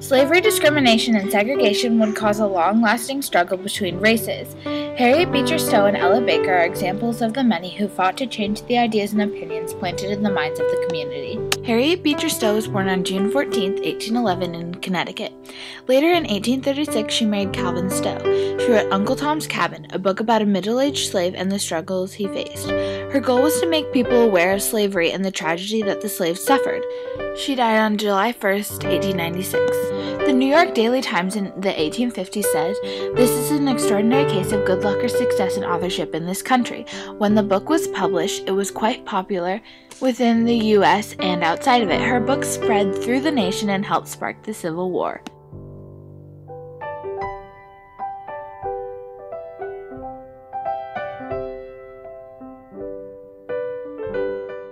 Slavery, discrimination, and segregation would cause a long-lasting struggle between races. Harriet, Beecher, Stowe, and Ella Baker are examples of the many who fought to change the ideas and opinions planted in the minds of the community. Harriet Beecher Stowe was born on June 14, 1811 in Connecticut. Later in 1836, she married Calvin Stowe. She wrote Uncle Tom's Cabin, a book about a middle-aged slave and the struggles he faced. Her goal was to make people aware of slavery and the tragedy that the slaves suffered. She died on July 1, 1896. The New York Daily Times in the 1850s said, "This is an extraordinary case of good luck or success in authorship in this country. When the book was published, it was quite popular within the U.S. and outside of it. Her book spread through the nation and helped spark the Civil War."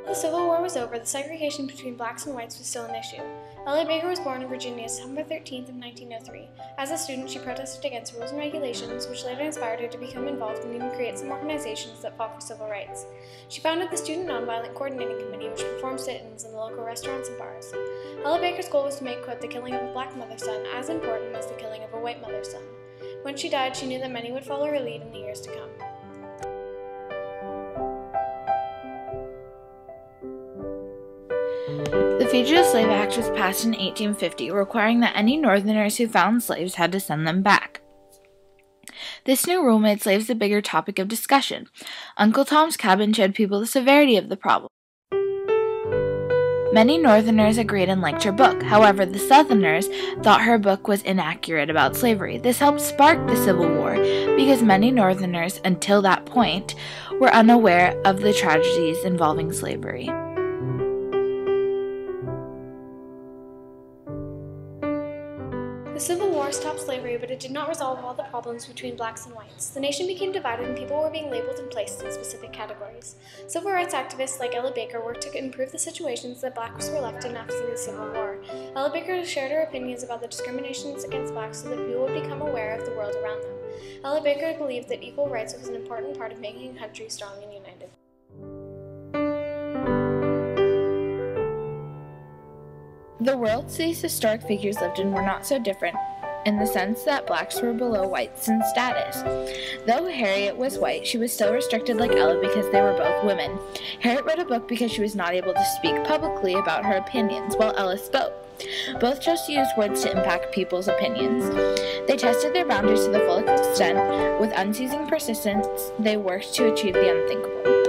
The Civil War was over, the segregation between blacks and whites was still an issue. Ella Baker was born in Virginia September 13th of 1903. As a student, she protested against rules and regulations, which later inspired her to become involved and even create some organizations that fought for civil rights. She founded the Student Nonviolent Coordinating Committee, which performed sit-ins in the local restaurants and bars. Ella Baker's goal was to make, quote, the killing of a black mother's son as important as the killing of a white mother's son. When she died, she knew that many would follow her lead in the years to come. The Fugitive Slave Act was passed in 1850, requiring that any Northerners who found slaves had to send them back. This new rule made slaves a bigger topic of discussion. Uncle Tom's Cabin showed people the severity of the problem. Many Northerners agreed and liked her book. However, the Southerners thought her book was inaccurate about slavery. This helped spark the Civil War because many Northerners, until that point, were unaware of the tragedies involving slavery. The Civil War stopped slavery, but it did not resolve all the problems between blacks and whites. The nation became divided and people were being labeled and placed in specific categories. Civil rights activists like Ella Baker worked to improve the situations that blacks were left in after the Civil War. Ella Baker shared her opinions about the discriminations against blacks so that people would become aware of the world around them. Ella Baker believed that equal rights was an important part of making a country strong and united. The worlds these historic figures lived in were not so different, in the sense that blacks were below whites in status. Though Harriet was white, she was still restricted like Ella because they were both women. Harriet wrote a book because she was not able to speak publicly about her opinions, while Ella spoke. Both chose to use words to impact people's opinions. They tested their boundaries to the full extent. With unceasing persistence, they worked to achieve the unthinkable.